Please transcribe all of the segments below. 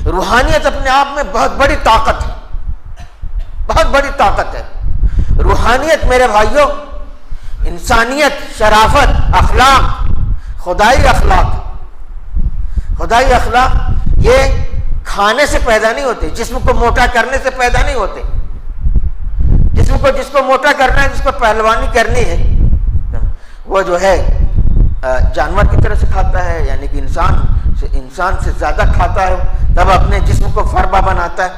روحانیت اپنے آپ میں بہت بڑی طاقت ہے، بہت بڑی طاقت ہے۔ روحانیت میرے بھائیوں انسانیت، شرافت، اخلاق، خدائی اخلاق، خدائی اخلاق یہ کھانے سے پیدا نہیں ہوتے، جسم کو موٹا کرنے سے پیدا نہیں ہوتے۔ جس کو موٹا کرنا ہے، جس کو پہلوانی کرنی ہے، وہ جو ہے جانور کی طرح سے کھاتا ہے، یعنی کہ انسان سے زیادہ کھاتا ہے، تب اپنے جسم کو فربا بناتا ہے۔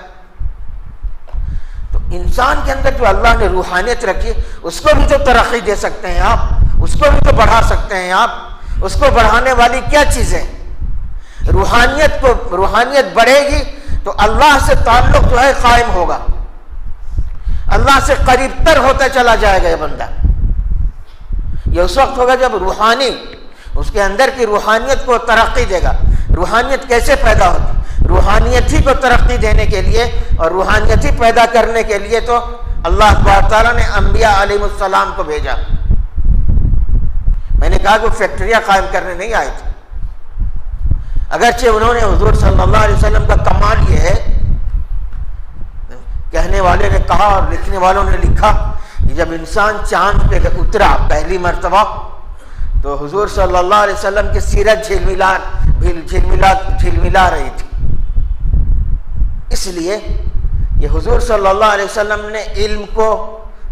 تو انسان کے اندر جو اللہ نے روحانیت رکھی، اس کو بھی تو ترقی دے سکتے ہیں آپ، اس کو بھی تو بڑھا سکتے ہیں آپ۔ اس کو بڑھانے والی کیا چیز ہے؟ روحانیت بڑھے گی تو اللہ سے تعلق جو ہے قائم ہوگا، اللہ سے قریب تر ہوتا چلا جائے گا یہ بندہ۔ یہ اس وقت ہوگا جب روحانی اس کے اندر کی روحانیت کو ترقی دے گا۔ روحانیت کیسے پیدا ہوتی؟ روحانیت ہی کو ترقی دینے کے لیے اور روحانیت ہی پیدا کرنے کے لیے تو اللہ تبارک تعالیٰ نے انبیاء علیہ السلام کو بھیجا۔ میں نے کہا کہ وہ فیکٹریاں قائم کرنے نہیں آئے تھے، اگرچہ انہوں نے حضور صلی اللہ علیہ وسلم کا کمال یہ ہے، کہنے والے نے کہا اور لکھنے والوں نے لکھا کہ جب انسان چاند پہ اترا پہلی مرتبہ تو حضور صلی اللہ علیہ وسلم کی سیرت جھلملا رہی تھی۔ اس لیے یہ حضور صلی اللہ علیہ وسلم نے علم کو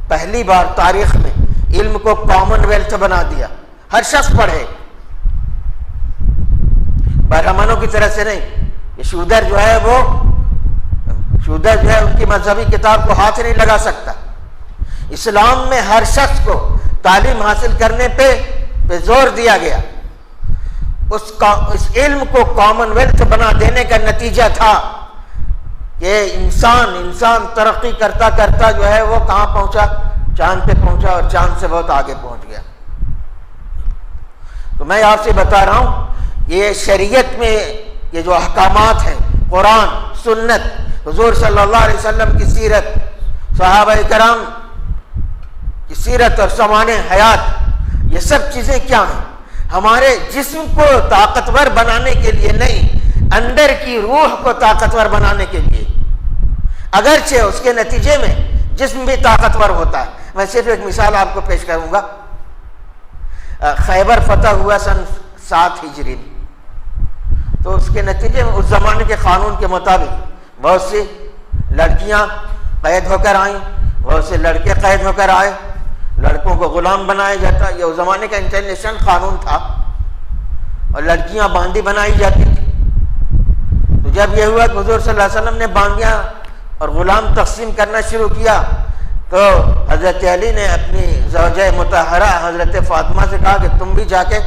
پہلی بار تاریخ میں علم کو کامن ویلتھ بنا دیا، ہر شخص پڑھے، برہمنوں کی طرح سے نہیں۔ یہ شودر جو ہے ان کی مذہبی کتاب کو ہاتھ نہیں لگا سکتا۔ اسلام میں ہر شخص کو تعلیم حاصل کرنے پہ زور دیا گیا۔ اس علم کو کامن ویلتھ بنا دینے کا نتیجہ تھا کہ انسان ترقی کرتا کرتا جو ہے وہ کہاں پہنچا؟ چاند پہ پہنچا، اور چاند سے بہت آگے پہنچ گیا۔ تو میں آپ سے بتا رہا ہوں یہ شریعت میں یہ جو احکامات ہیں، قرآن، سنت، حضور صلی اللہ علیہ وسلم کی سیرت، صحابہ کرام کی سیرت اور سمان حیات، یہ سب چیزیں کیا ہیں؟ ہمارے جسم کو طاقتور بنانے کے لیے نہیں، اندر کی روح کو طاقتور بنانے کے لیے۔ اگرچہ اس کے نتیجے میں جسم بھی طاقتور ہوتا ہے۔ میں صرف ایک مثال آپ کو پیش کروں گا۔ خیبر فتح ہوا سن 7 ہجری میں، تو اس کے نتیجے میں اس زمانے کے قانون کے مطابق بہت سی لڑکیاں قید ہو کر آئیں، بہت سے لڑکے قید ہو کر آئے، لڑکوں کو غلام بنایا جاتا۔ یہ اس زمانے کا انٹرنیشنل قانون تھا، اور لڑکیاں باندی بنائی جاتی تھی۔ تو جب یہ ہوا کہ حضور صلی اللہ علیہ وسلم نے باندیاں اور غلام تقسیم کرنا شروع کیا تو حضرت علی نے اپنی زوجہ مطہرہ حضرت فاطمہ سے کہا کہ تم بھی جا کے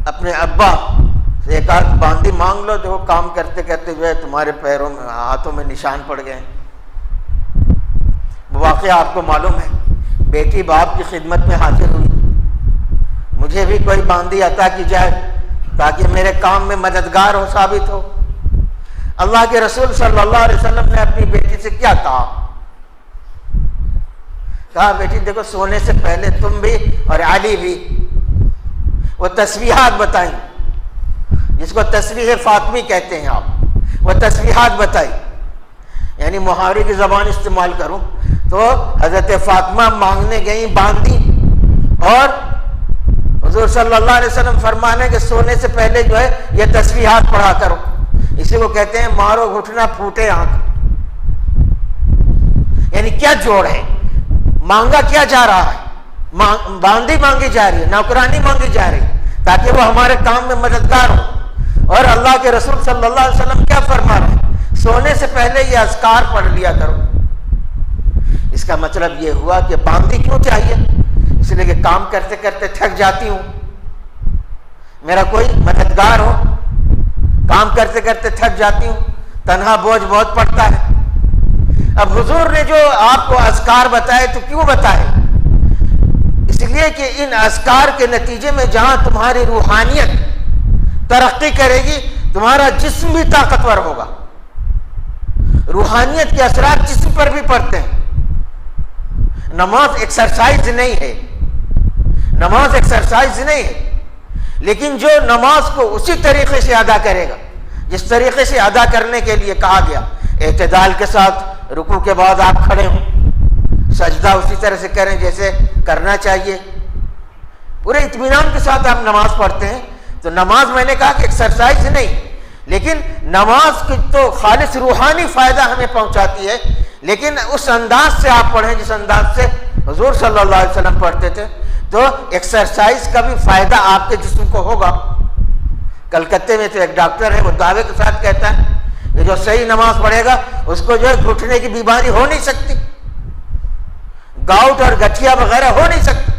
اپنے ابا سے ایک آدھ باندی مانگ لو، جو کام کرتے کرتے جو ہے تمہارے پیروں میں ہاتھوں میں نشان پڑ گئے۔ واقعہ آپ کو معلوم ہے، بیٹی باپ کی خدمت میں حاضر ہوئی، مجھے بھی کوئی باندی عطا کی جائے تاکہ میرے کام میں مددگار ہو، ثابت ہو۔ اللہ کے رسول صلی اللہ علیہ وسلم نے اپنی بیٹی سے کیا کہا؟ کہا بیٹی دیکھو، سونے سے پہلے تم بھی اور علی بھی وہ تسبیحات بتائیں، جس کو تسبیح فاطمی کہتے ہیں آپ، وہ تسبیحات بتائی، یعنی محاورے کی زبان استعمال کروں تو حضرت فاطمہ مانگنے گئیں باندی، اور حضور صلی اللہ علیہ وسلم فرمانے کہ سونے سے پہلے جو ہے یہ تسبیحات پڑھا کرو۔ اسی کو کہتے ہیں مارو گھٹنا پھوٹے آنکھ، یعنی کیا جوڑ ہے؟ مانگا کیا جا رہا ہے؟ باندی مانگی جا رہی ہے، نوکرانی مانگی جا رہی ہے تاکہ وہ ہمارے کام میں مددگار ہو۔ اور اللہ کے رسول صلی اللہ علیہ وسلم کیا فرما رہے ہیں؟ سونے سے پہلے یہ اذکار پڑھ لیا کرو۔ اس کا مطلب یہ ہوا کہ باندی کیوں چاہیے؟ اس لیے کہ کام کرتے کرتے تھک جاتی ہوں، میرا کوئی مددگار ہو، کام کرتے کرتے تھک جاتی ہوں، تنہا بوجھ بہت پڑتا ہے۔ اب حضور نے جو آپ کو اذکار بتائے تو کیوں بتائے؟ اس لیے کہ ان اذکار کے نتیجے میں جہاں تمہاری روحانیت ترقی کرے گی، تمہارا جسم بھی طاقتور ہوگا۔ روحانیت کے اثرات جسم پر بھی پڑتے ہیں۔ نماز ایکسرسائز نہیں ہے، نماز ایکسرسائز نہیں ہے، لیکن جو نماز کو اسی طریقے سے ادا کرے گا جس طریقے سے ادا کرنے کے لیے کہا گیا، اعتدال کے ساتھ رکوع کے بعد آپ کھڑے ہوں، سجدہ اسی طرح سے کریں جیسے کرنا چاہیے، پورے اطمینان کے ساتھ آپ نماز پڑھتے ہیں. تو نماز میں نے کہا کہ ایکسرسائز نہیں، لیکن نماز کی تو خالص روحانی فائدہ ہمیں پہنچاتی ہے، لیکن اس انداز سے آپ پڑھیں جس انداز سے حضور صلی اللہ علیہ وسلم پڑھتے تھے، تو ایکسرسائز کا بھی فائدہ آپ کے جسم کو ہوگا. کلکتے میں تو ایک ڈاکٹر ہے، وہ دعوے کے ساتھ کہتا ہے کہ جو صحیح نماز پڑھے گا اس کو جو ہے گھٹنے کی بیماری ہو نہیں سکتی، گاؤٹ اور گٹھیا وغیرہ ہو نہیں سکتی.